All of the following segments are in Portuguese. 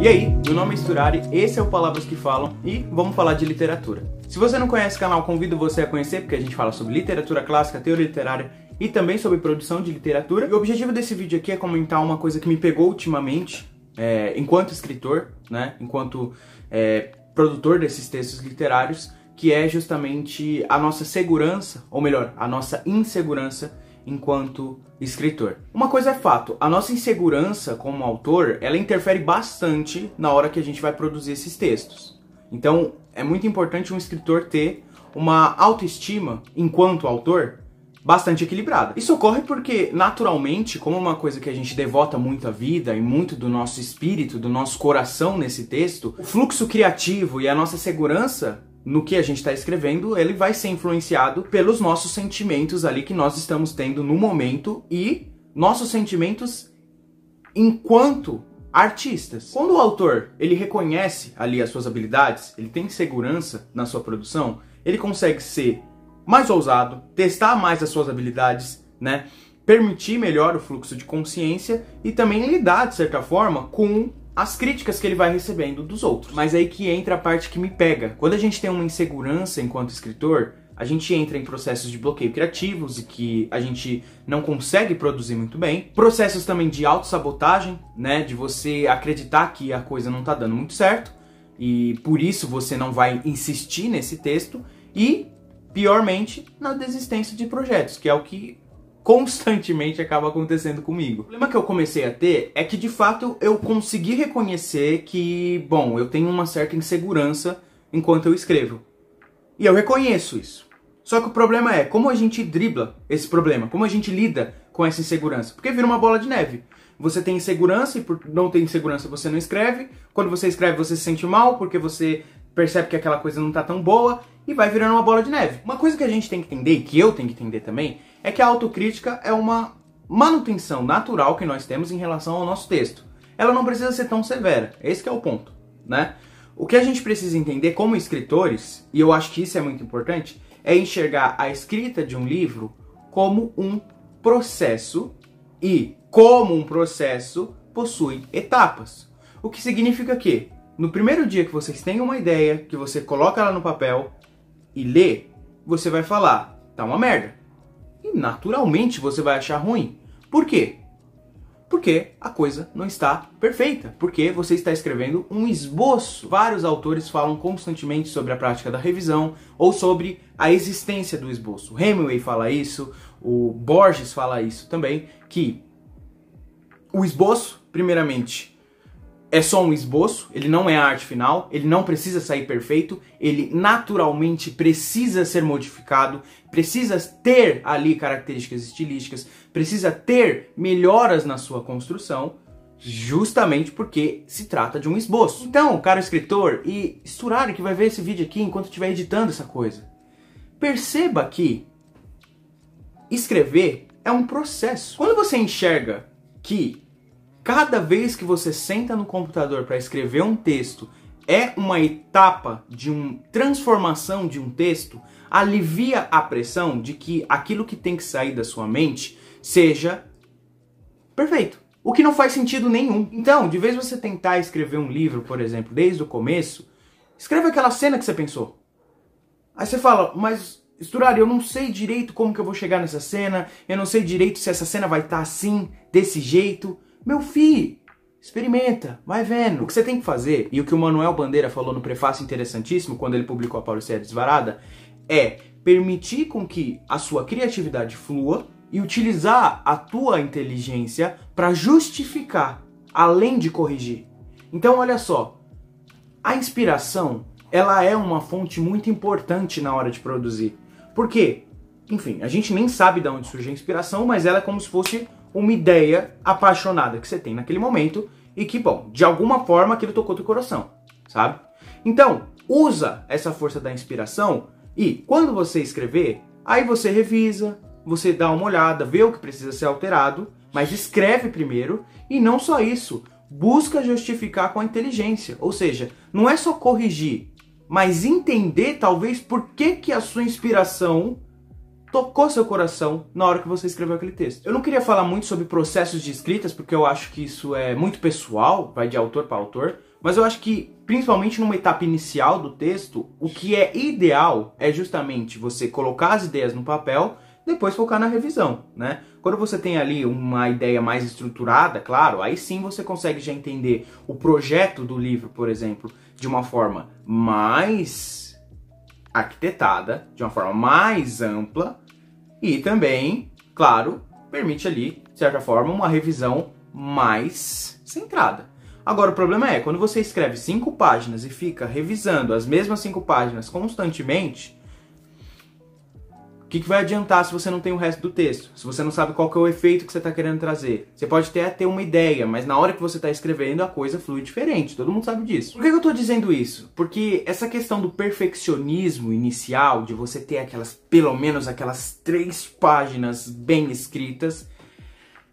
E aí, meu nome é Sturari, esse é o Palavras que Falam e vamos falar de literatura. Se você não conhece o canal, convido você a conhecer, porque a gente fala sobre literatura clássica, teoria literária e também sobre produção de literatura. E o objetivo desse vídeo aqui é comentar uma coisa que me pegou ultimamente, enquanto escritor, né, enquanto produtor desses textos literários, que é justamente a nossa segurança, ou melhor, a nossa insegurança enquanto escritor. Uma coisa é fato, a nossa insegurança como autor, ela interfere bastante na hora que a gente vai produzir esses textos. Então, é muito importante um escritor ter uma autoestima, enquanto autor, bastante equilibrada. Isso ocorre porque, naturalmente, como uma coisa que a gente devota muito à vida e muito do nosso espírito, do nosso coração nesse texto, o fluxo criativo e a nossa segurança no que a gente está escrevendo, ele vai ser influenciado pelos nossos sentimentos ali que nós estamos tendo no momento e nossos sentimentos enquanto artistas. Quando o autor, ele reconhece ali as suas habilidades, ele tem segurança na sua produção, ele consegue ser mais ousado, testar mais as suas habilidades, né? Permitir melhor o fluxo de consciência e também lidar, de certa forma, com as críticas que ele vai recebendo dos outros. Mas aí que entra a parte que me pega. Quando a gente tem uma insegurança enquanto escritor, a gente entra em processos de bloqueio criativos e que a gente não consegue produzir muito bem. Processos também de autossabotagem, né? De você acreditar que a coisa não tá dando muito certo e por isso você não vai insistir nesse texto. E, piormente, na desistência de projetos, que é o que constantemente acaba acontecendo comigo. O problema que eu comecei a ter é que, de fato, eu consegui reconhecer que, bom, eu tenho uma certa insegurança enquanto eu escrevo. E eu reconheço isso. Só que o problema é como a gente dribla esse problema, como a gente lida com essa insegurança. Porque vira uma bola de neve. Você tem insegurança e por não ter insegurança você não escreve. Quando você escreve você se sente mal porque você percebe que aquela coisa não tá tão boa e vai virando uma bola de neve. Uma coisa que a gente tem que entender, e que eu tenho que entender também, é que a autocrítica é uma manutenção natural que nós temos em relação ao nosso texto. Ela não precisa ser tão severa, esse que é o ponto, né? O que a gente precisa entender como escritores, e eu acho que isso é muito importante, é enxergar a escrita de um livro como um processo e, como um processo, possui etapas. O que significa que, no primeiro dia que vocês têm uma ideia, que você coloca ela no papel e lê, você vai falar, tá uma merda. E naturalmente você vai achar ruim. Por quê? Porque a coisa não está perfeita. Porque você está escrevendo um esboço. Vários autores falam constantemente sobre a prática da revisão ou sobre a existência do esboço. O Hemingway fala isso, o Borges fala isso também, que o esboço, primeiramente, é só um esboço, ele não é a arte final, ele não precisa sair perfeito, ele naturalmente precisa ser modificado, precisa ter ali características estilísticas, precisa ter melhoras na sua construção, justamente porque se trata de um esboço. Então, caro escritor e Sturari que vai ver esse vídeo aqui enquanto estiver editando essa coisa, perceba que escrever é um processo. Quando você enxerga que cada vez que você senta no computador para escrever um texto é uma etapa de uma transformação de um texto, alivia a pressão de que aquilo que tem que sair da sua mente seja perfeito. O que não faz sentido nenhum. Então, de vez você tentar escrever um livro, por exemplo, desde o começo, escreve aquela cena que você pensou. Aí você fala, mas Sturari, eu não sei direito como que eu vou chegar nessa cena, eu não sei direito se essa cena vai estar assim, desse jeito. Meu filho, experimenta, vai vendo. O que você tem que fazer, e o que o Manuel Bandeira falou no prefácio interessantíssimo, quando ele publicou a Pauliceia Desvarada, é permitir com que a sua criatividade flua e utilizar a tua inteligência para justificar, além de corrigir. Então, olha só, a inspiração, ela é uma fonte muito importante na hora de produzir. Por quê? Enfim, a gente nem sabe de onde surge a inspiração, mas ela é como se fosse uma ideia apaixonada que você tem naquele momento e que, bom, de alguma forma aquilo tocou teu coração, sabe? Então, usa essa força da inspiração e, quando você escrever, aí você revisa, você dá uma olhada, vê o que precisa ser alterado, mas escreve primeiro e não só isso, busca justificar com a inteligência, ou seja, não é só corrigir, mas entender talvez por que a sua inspiração tocou seu coração na hora que você escreveu aquele texto. Eu não queria falar muito sobre processos de escritas, porque eu acho que isso é muito pessoal, vai de autor para autor, Mas eu acho que, principalmente numa etapa inicial do texto, o que é ideal é justamente você colocar as ideias no papel, depois focar na revisão, né? Quando você tem ali uma ideia mais estruturada, claro, aí sim você consegue já entender o projeto do livro, por exemplo, de uma forma mais arquitetada, de uma forma mais ampla e também, claro, permite ali, de certa forma, uma revisão mais centrada. Agora, o problema é, quando você escreve 5 páginas e fica revisando as mesmas 5 páginas constantemente, o que vai adiantar se você não tem o resto do texto? Se você não sabe qual que é o efeito que você está querendo trazer? Você pode até ter uma ideia, mas na hora que você está escrevendo a coisa flui diferente, todo mundo sabe disso. Por que eu estou dizendo isso? Porque essa questão do perfeccionismo inicial, de você ter aquelas, pelo menos aquelas 3 páginas bem escritas,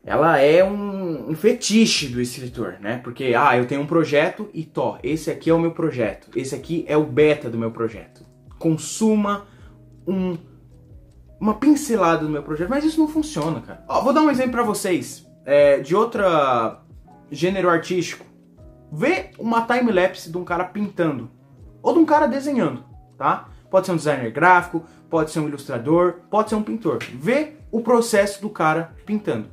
ela é um fetiche do escritor, né? Porque, eu tenho um projeto e esse aqui é o meu projeto. Esse aqui é o beta do meu projeto. Consuma uma pincelada do meu projeto. Mas isso não funciona, cara. Vou dar um exemplo pra vocês. De outro gênero artístico. Vê uma time-lapse de um cara pintando. Ou de um cara desenhando, tá? Pode ser um designer gráfico, pode ser um ilustrador, pode ser um pintor. Vê o processo do cara pintando.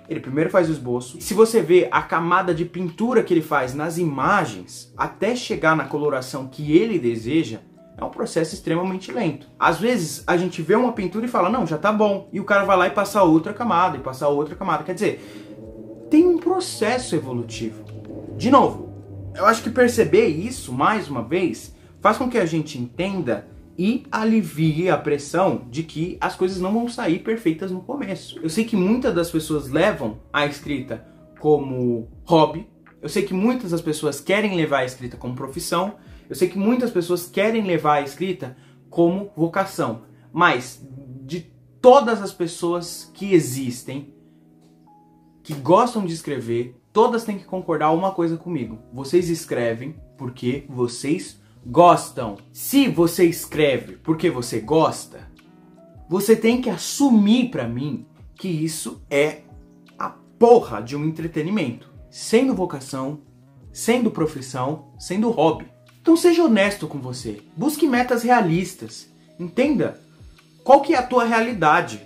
Ele primeiro faz o esboço. Se você vê a camada de pintura que ele faz nas imagens, até chegar na coloração que ele deseja, é um processo extremamente lento. Às vezes, a gente vê uma pintura e fala, não, já tá bom. E o cara vai lá e passa outra camada, e passa outra camada. Quer dizer, tem um processo evolutivo. De novo, eu acho que perceber isso, mais uma vez, faz com que a gente entenda e alivie a pressão de que as coisas não vão sair perfeitas no começo. Eu sei que muitas das pessoas levam a escrita como hobby, eu sei que muitas das pessoas querem levar a escrita como profissão, eu sei que muitas pessoas querem levar a escrita como vocação, mas de todas as pessoas que existem, que gostam de escrever, todas têm que concordar uma coisa comigo. Vocês escrevem porque vocês gostam. Se você escreve porque você gosta, você tem que assumir pra mim que isso é a porra de um entretenimento. Sendo vocação, sendo profissão, sendo hobby. Então seja honesto com você. Busque metas realistas. Entenda qual que é a tua realidade.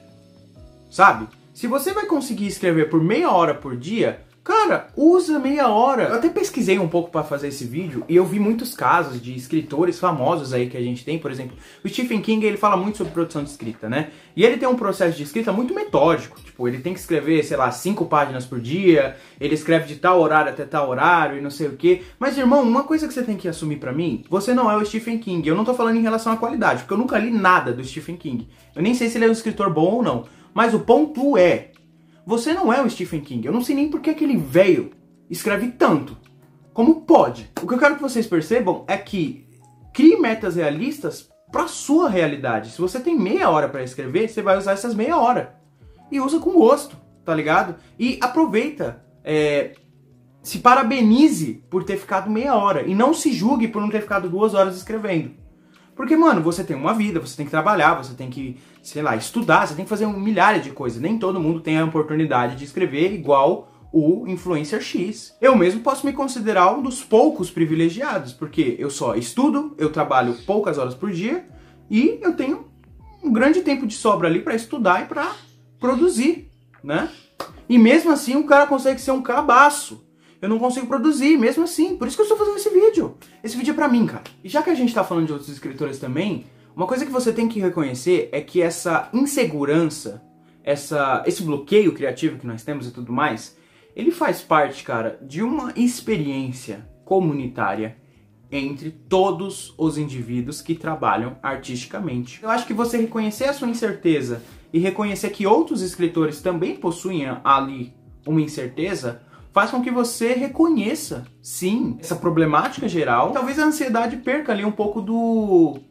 Sabe? Se você vai conseguir escrever por meia hora por dia, cara, usa meia hora. Eu até pesquisei um pouco para fazer esse vídeo e eu vi muitos casos de escritores famosos aí que a gente tem. Por exemplo, o Stephen King, ele fala muito sobre produção de escrita, né? E ele tem um processo de escrita muito metódico. Tipo, ele tem que escrever, sei lá, 5 páginas por dia. Ele escreve de tal horário até tal horário e não sei o quê. Mas, irmão, uma coisa que você tem que assumir pra mim, você não é o Stephen King. Eu não tô falando em relação à qualidade, porque eu nunca li nada do Stephen King. Eu nem sei se ele é um escritor bom ou não. Mas o ponto é, você não é o Stephen King. Eu não sei nem por que aquele velho escreve tanto. Como pode? O que eu quero que vocês percebam é que crie metas realistas para sua realidade. Se você tem meia hora para escrever, você vai usar essas meia hora. E usa com gosto, tá ligado? E aproveita. Se parabenize por ter ficado meia hora. E não se julgue por não ter ficado 2 horas escrevendo. Porque, mano, você tem uma vida, você tem que trabalhar, você tem que, sei lá, estudar, você tem que fazer milhares de coisas. Nem todo mundo tem a oportunidade de escrever igual o influencer X. Eu mesmo posso me considerar um dos poucos privilegiados, porque eu só estudo, eu trabalho poucas horas por dia e eu tenho um grande tempo de sobra ali pra estudar e pra produzir, né? E mesmo assim o cara consegue ser um cabaço. Eu não consigo produzir, mesmo assim. Por isso que eu estou fazendo esse vídeo. Esse vídeo é pra mim, cara. E já que a gente tá falando de outros escritores também, uma coisa que você tem que reconhecer é que essa insegurança, esse bloqueio criativo que nós temos e tudo mais, ele faz parte, cara, de uma experiência comunitária entre todos os indivíduos que trabalham artisticamente. Eu acho que você reconhecer a sua incerteza e reconhecer que outros escritores também possuem ali uma incerteza, faz com que você reconheça, sim, essa problemática geral. Talvez a ansiedade perca ali um pouco do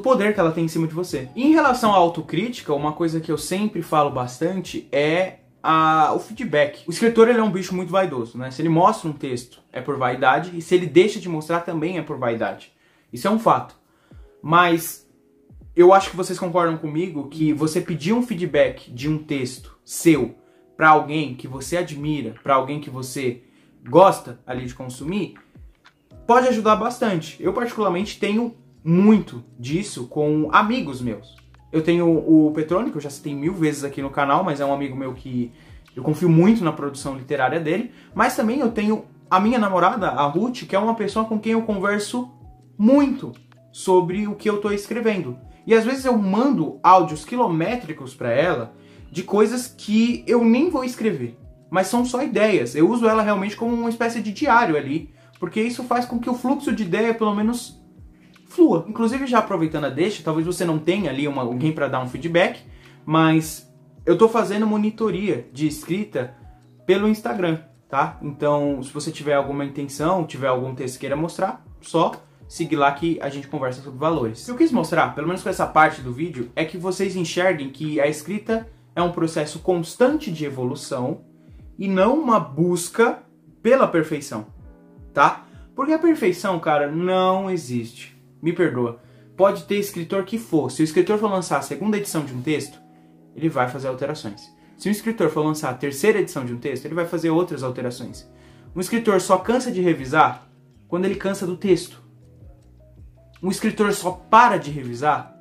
poder que ela tem em cima de você. E em relação à autocrítica, uma coisa que eu sempre falo bastante é o feedback. O escritor, ele é um bicho muito vaidoso, né? Se ele mostra um texto, é por vaidade, e se ele deixa de mostrar, também é por vaidade. Isso é um fato. Mas eu acho que vocês concordam comigo que você pedir um feedback de um texto seu para alguém que você admira, para alguém que você gosta ali de consumir, pode ajudar bastante. Eu particularmente tenho muito disso com amigos meus. Eu tenho o Petrone, que eu já citei 1000 vezes aqui no canal, mas é um amigo meu que eu confio muito na produção literária dele. Mas também eu tenho a minha namorada, a Ruth, que é uma pessoa com quem eu converso muito sobre o que eu tô escrevendo. E às vezes eu mando áudios quilométricos para ela de coisas que eu nem vou escrever, mas são só ideias. Eu uso ela realmente como uma espécie de diário ali, porque isso faz com que o fluxo de ideia pelo menos flua. Inclusive, já aproveitando a deixa, talvez você não tenha ali alguém para dar um feedback, mas eu tô fazendo monitoria de escrita pelo Instagram, tá? Então, se você tiver alguma intenção, tiver algum texto que queira mostrar, só seguir lá que a gente conversa sobre valores. O que eu quis mostrar, pelo menos com essa parte do vídeo, é que vocês enxerguem que a escrita é um processo constante de evolução e não uma busca pela perfeição, tá? Porque a perfeição, cara, não existe. Me perdoa. Pode ter escritor que for. Se o escritor for lançar a segunda edição de um texto, ele vai fazer alterações. Se o escritor for lançar a terceira edição de um texto, ele vai fazer outras alterações. Um escritor só cansa de revisar quando ele cansa do texto. Um escritor só para de revisar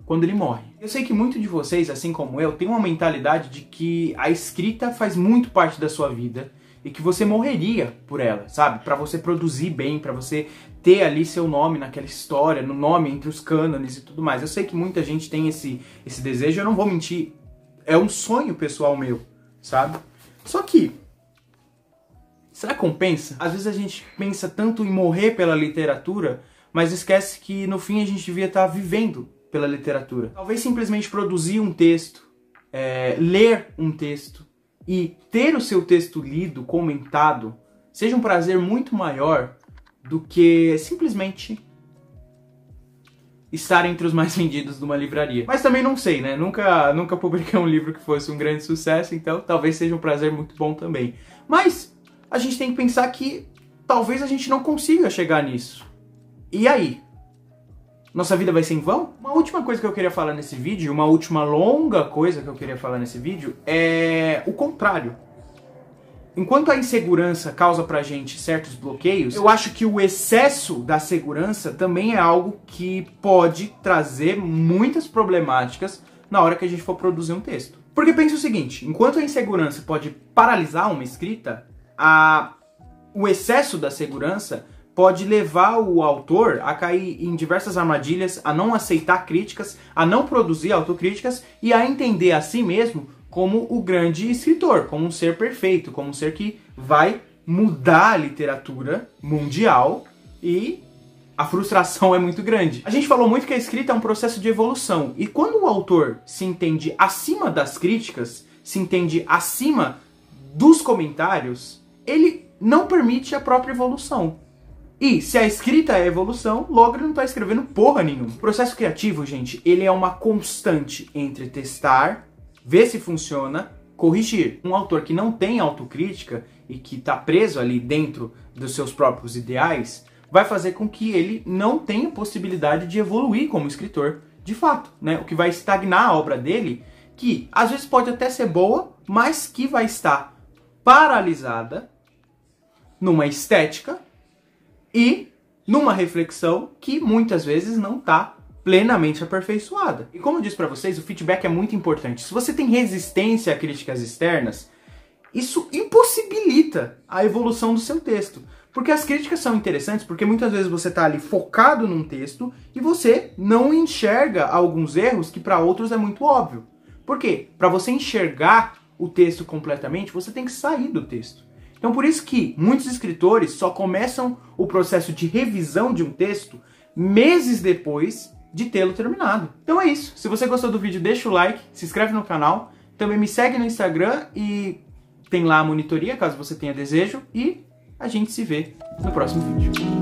quando ele morre. Eu sei que muitos de vocês, assim como eu, tem uma mentalidade de que a escrita faz muito parte da sua vida e que você morreria por ela, sabe? Para você produzir bem, para você ter ali seu nome naquela história, no nome entre os cânones e tudo mais. Eu sei que muita gente tem esse desejo, eu não vou mentir, é um sonho pessoal meu, sabe? Só que, será que compensa? Às vezes a gente pensa tanto em morrer pela literatura, mas esquece que no fim a gente devia estar vivendo pela literatura. Talvez simplesmente produzir um texto, ler um texto e ter o seu texto lido, comentado, seja um prazer muito maior do que simplesmente estar entre os mais vendidos de uma livraria. Mas também não sei, né? Nunca publiquei um livro que fosse um grande sucesso, então talvez seja um prazer muito bom também. Mas a gente tem que pensar que talvez a gente não consiga chegar nisso. E aí? Nossa vida vai ser em vão? Uma última coisa que eu queria falar nesse vídeo, uma última longa coisa que eu queria falar nesse vídeo é o contrário. Enquanto a insegurança causa pra gente certos bloqueios, eu acho que o excesso da segurança também é algo que pode trazer muitas problemáticas na hora que a gente for produzir um texto. Porque pensa o seguinte, enquanto a insegurança pode paralisar uma escrita, o excesso da segurança pode levar o autor a cair em diversas armadilhas, a não aceitar críticas, a não produzir autocríticas e a entender a si mesmo como o grande escritor, como um ser perfeito, como um ser que vai mudar a literatura mundial, e a frustração é muito grande. A gente falou muito que a escrita é um processo de evolução, e quando o autor se entende acima das críticas, se entende acima dos comentários, ele não permite a própria evolução. E se a escrita é evolução, logo ele não está escrevendo porra nenhuma. O processo criativo, gente, ele é uma constante entre testar, ver se funciona, corrigir. Um autor que não tem autocrítica e que está preso ali dentro dos seus próprios ideais, vai fazer com que ele não tenha possibilidade de evoluir como escritor, de fato, né? O que vai estagnar a obra dele, que às vezes pode até ser boa, mas que vai estar paralisada numa estética e numa reflexão que muitas vezes não está plenamente aperfeiçoada. E como eu disse para vocês, o feedback é muito importante. Se você tem resistência a críticas externas, isso impossibilita a evolução do seu texto. Porque as críticas são interessantes porque muitas vezes você está ali focado num texto e você não enxerga alguns erros que para outros é muito óbvio. Por quê? Para você enxergar o texto completamente, você tem que sair do texto. Então por isso que muitos escritores só começam o processo de revisão de um texto meses depois de tê-lo terminado. Então é isso. Se você gostou do vídeo, deixa o like, se inscreve no canal, também me segue no Instagram e tem lá a monitoria, caso você tenha desejo, e a gente se vê no próximo vídeo.